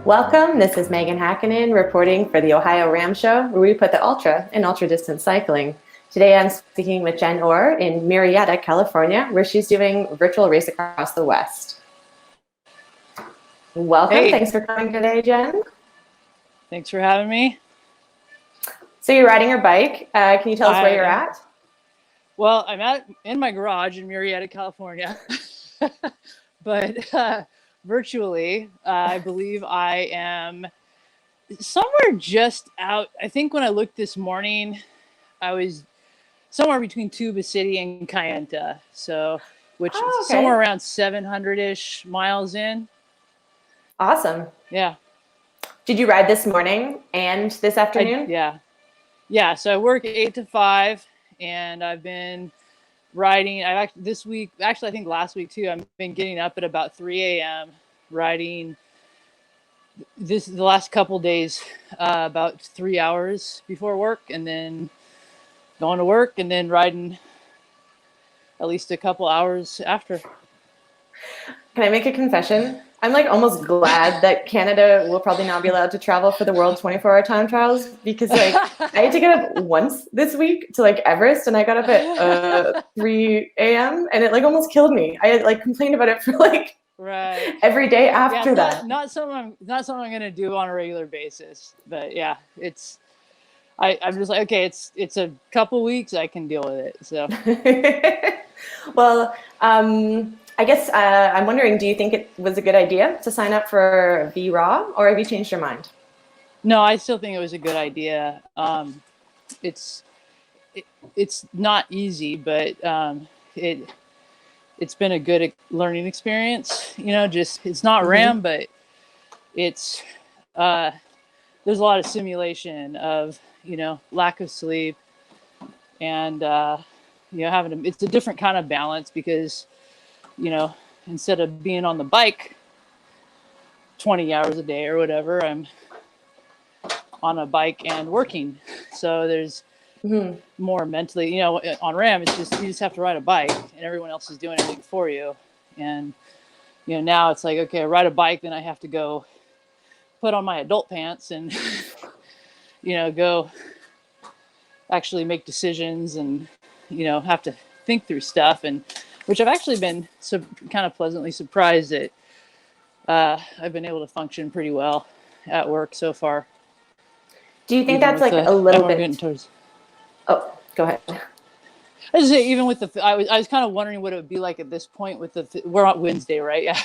Welcome. This is Meaghan Hackinen reporting for the Ohio Ram Show, where we put the ultra in ultra-distance cycling. Today I'm speaking with Jen Orr in Murrieta, California, where she's doing a virtual race across the West. Welcome. Hey. Thanks for coming today, Jen. Thanks for having me. So you're riding your bike. Can you tell us where you're at? Well, I'm in my garage in Murrieta, California. But virtually, I believe I am somewhere just out. I think when I looked this morning, I was somewhere between Tuba City and Kayenta. So, which is somewhere around 700-ish miles in. Awesome. Yeah. Did you ride this morning and this afternoon? Yeah. So I work 8 to 5, and I've been riding. I think last week too. I've been getting up at about 3 a.m. riding. The last couple days, about 3 hours before work, and then going to work, and then riding at least a couple hours after. Can I make a confession? I'm like almost glad that Canada will probably not be allowed to travel for the World 24-Hour Time Trials, because like I had to get up once this week to like Everest, and I got up at 3 a.m. and it like almost killed me. I had like complained about it for like every day after that. Not something I'm gonna do on a regular basis, but yeah, I'm just like, okay, it's a couple weeks, I can deal with it. So well, I guess I'm wondering, do you think it was a good idea to sign up for VRAW, or have you changed your mind? No, I still think it was a good idea. It's not easy, but it's been a good learning experience. Just it's not RAM, but it's there's a lot of simulation of lack of sleep, and it's a different kind of balance, because instead of being on the bike 20 hours a day or whatever, I'm on a bike and working. So there's more mentally, on RAM, it's just, you just have to ride a bike and everyone else is doing everything for you. And, now it's like, okay, I ride a bike, then I have to go put on my adult pants and, go actually make decisions and, have to think through stuff, and which I've actually been kind of pleasantly surprised that I've been able to function pretty well at work so far. Do you think that's like a little bit? Oh, go ahead. I was say, even with I was kind of wondering what it would be like at this point with we're on Wednesday, right? Yeah,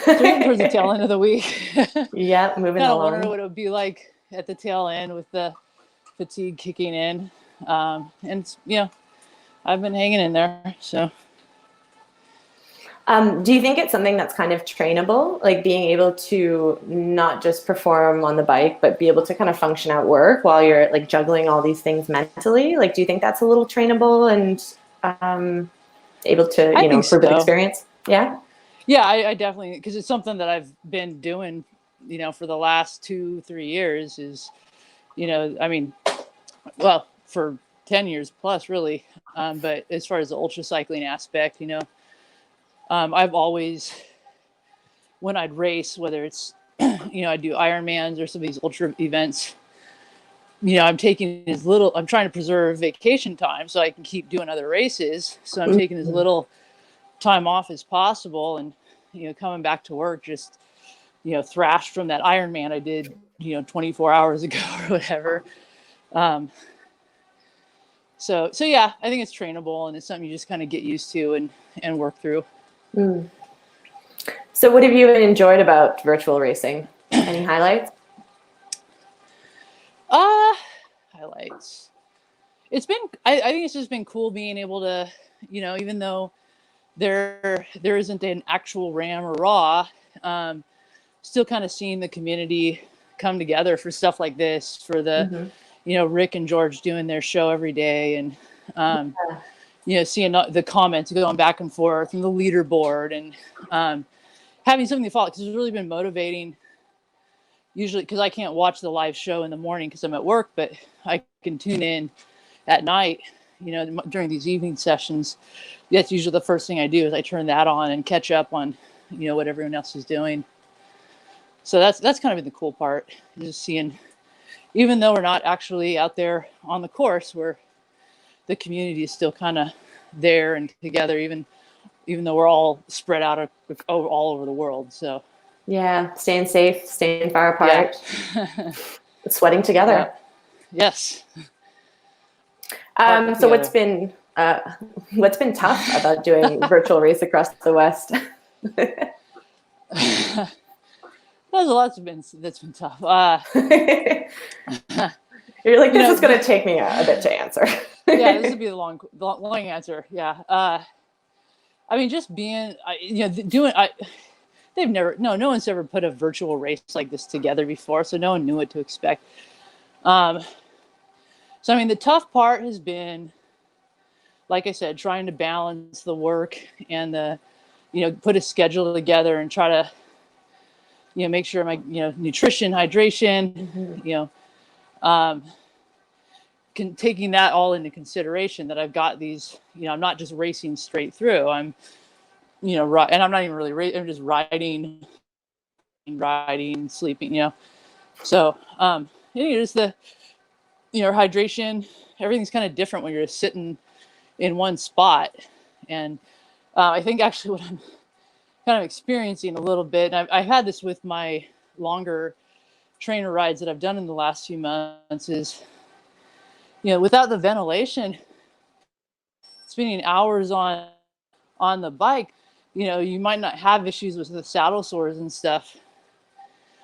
so towards the tail end of the week. Yeah, moving along. Kind of wondering what it would be like at the tail end with the fatigue kicking in, and I've been hanging in there. So, do you think it's something that's kind of trainable, like being able to not just perform on the bike, but be able to kind of function at work while you're like juggling all these things mentally? Like, do you think that's a little trainable and able to, improve the experience? Yeah. Yeah, I definitely, because it's something that I've been doing, for the last 2-3 years is, for 10 years plus really. But as far as the ultra cycling aspect, I've always, when I'd race, whether it's, I do Ironmans or some of these ultra events, I'm taking I'm trying to preserve vacation time so I can keep doing other races. So I'm taking as little time off as possible, and, coming back to work, just, thrashed from that Ironman I did, 24 hours ago or whatever. So yeah, I think it's trainable, and it's something you just kind of get used to and work through. So what have you enjoyed about virtual racing? Any highlights? Highlights. It's been, I think it's just been cool being able to, even though there isn't an actual RAM or RAW, still kind of seeing the community come together for stuff like this, for the, Rick and George doing their show every day, and, seeing the comments going back and forth and the leaderboard, and having something to follow, because it's really been motivating. Usually, because I can't watch the live show in the morning because I'm at work, but I can tune in at night, during these evening sessions. That's usually the first thing I do, is I turn that on and catch up on, what everyone else is doing. So that's kind of been the cool part, just seeing, even though we're not actually out there on the course, where the community is still kind of there and together, even though we're all spread out all over the world. So Yeah, staying safe, staying far yeah. apart, sweating together. Yeah. Yes. So what's been tough about doing virtual race across the West? There's a lot that's been tough. You're like, this is going to take me a bit to answer. Yeah, this would be the long answer. Yeah. I mean, just being, no one's ever put a virtual race like this together before, so no one knew what to expect. So, I mean, the tough part has been, like I said, trying to balance the work and put a schedule together and try to, make sure my, nutrition, hydration, taking that all into consideration, that I've got these, I'm not just racing straight through. I'm, and I'm not even really I'm just riding, sleeping, So, just the, hydration, everything's kind of different when you're just sitting in one spot. And I think actually what I'm kind of experiencing a little bit, and I've had this with my longer trainer rides that I've done in the last few months, is, without the ventilation, spending hours on the bike, you might not have issues with the saddle sores and stuff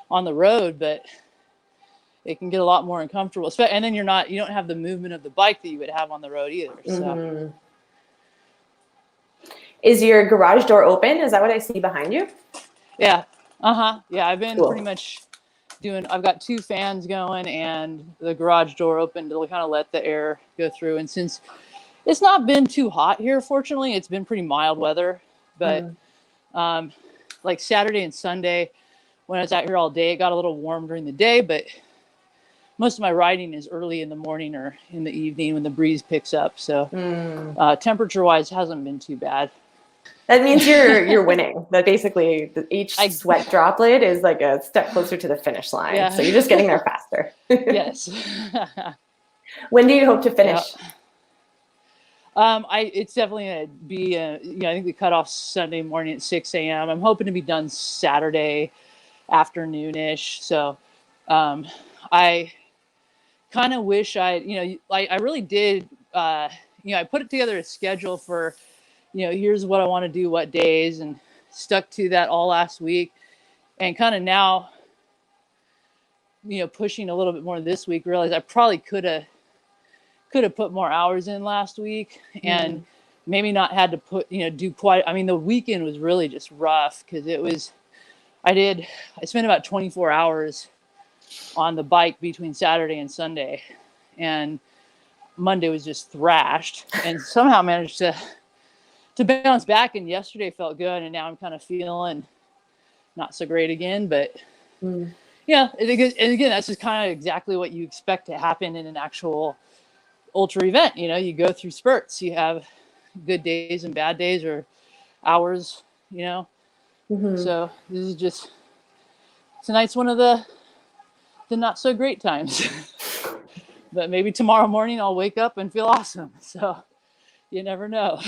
on the road, but it can get a lot more uncomfortable. And then you don't have the movement of the bike that you would have on the road either. So. Mm-hmm. Is your garage door open? Is that what I see behind you? Yeah. Yeah, I've been pretty much I've got 2 fans going and the garage door open to kind of let the air go through. And since it's not been too hot here, fortunately, it's been pretty mild weather. But like Saturday and Sunday, when I was out here all day, it got a little warm during the day, but most of my riding is early in the morning or in the evening when the breeze picks up. So temperature-wise, hasn't been too bad. That means you're winning. That basically each sweat droplet is like a step closer to the finish line. Yeah. So you're just getting there faster. Yes. When do you hope to finish? Yeah. It's definitely going to be, I think the cutoff Sunday morning at 6 a.m. I'm hoping to be done Saturday afternoonish. So I kind of wish I really did, I put it together a schedule for, here's what I want to do, what days, and stuck to that all last week. And kind of now, pushing a little bit more this week, realized I probably could have put more hours in last week and maybe not had to do quite, the weekend was really just rough because I spent about 24 hours on the bike between Saturday and Sunday, and Monday was just thrashed, and somehow managed to bounce back. And yesterday felt good, and now I'm kind of feeling not so great again. But yeah, and again, that's just kind of exactly what you expect to happen in an actual ultra event. You go through spurts. You have good days and bad days, or hours. So this is just, tonight's one of the not so great times. But maybe tomorrow morning I'll wake up and feel awesome. So you never know.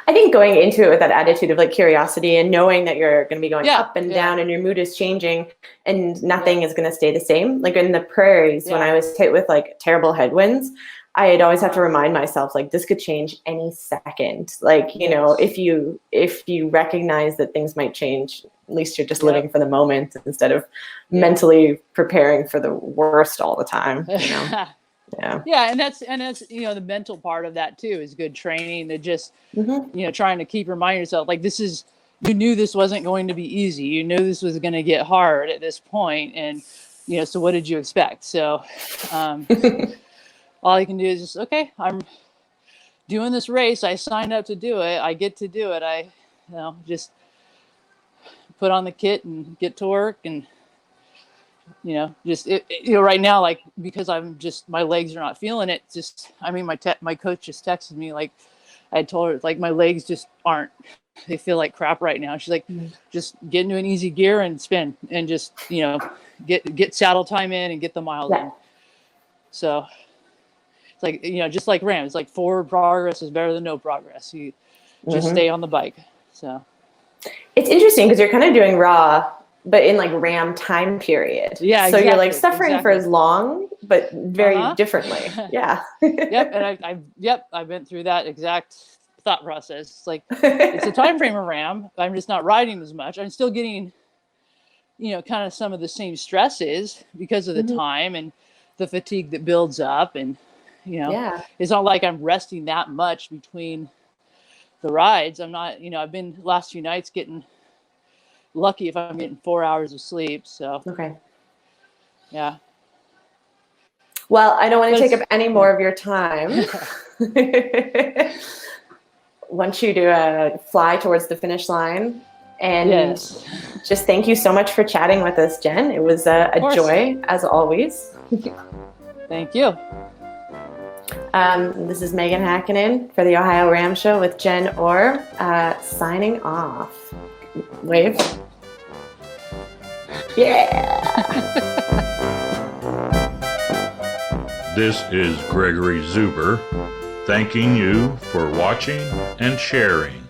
I think going into it with that attitude of like curiosity and knowing that you're going to be going up and down and your mood is changing and nothing is going to stay the same. Like in the prairies, when I was hit with like terrible headwinds, I'd always have to remind myself, like, this could change any second. Like, if you recognize that things might change, at least you're just living for the moment instead of mentally preparing for the worst all the time. Yeah, and that's the mental part of that too is good training. To just trying to keep reminding yourself, like, you knew this wasn't going to be easy. You knew this was going to get hard at this point, and so what did you expect? So all you can do is just, okay, I'm doing this race. I signed up to do it. I get to do it. I just put on the kit and get to work. And right now, like, because I'm just, my legs are not feeling it. Just, my coach just texted me like I told her, like, my legs just aren't, they feel like crap right now. She's like, just get into an easy gear and spin and just, get saddle time in and get the miles in. So it's like, just like Ram, it's like forward progress is better than no progress. You just stay on the bike. So it's interesting because you're kind of doing raw, but in like Ram time period. Yeah, so exactly, you're like suffering for as long, but very differently. Yeah. Yep, and I've been through that exact thought process. It's like it's a time frame of Ram. I'm just not riding as much. I'm still getting, kind of some of the same stresses because of the time and the fatigue that builds up, and it's not like I'm resting that much between the rides. I'm not, I've been last few nights getting lucky if I'm getting 4 hours of sleep. So Okay. Yeah. Well, I don't want to take up any more of your time. Want you to fly towards the finish line. And just thank you so much for chatting with us, Jen. It was a joy, as always. Thank you. This is Meaghan Hackinen for the Ohio Ram Show with Jen Orr, signing off. Wave. Yeah. This is Gregory Zuber, thanking you for watching and sharing.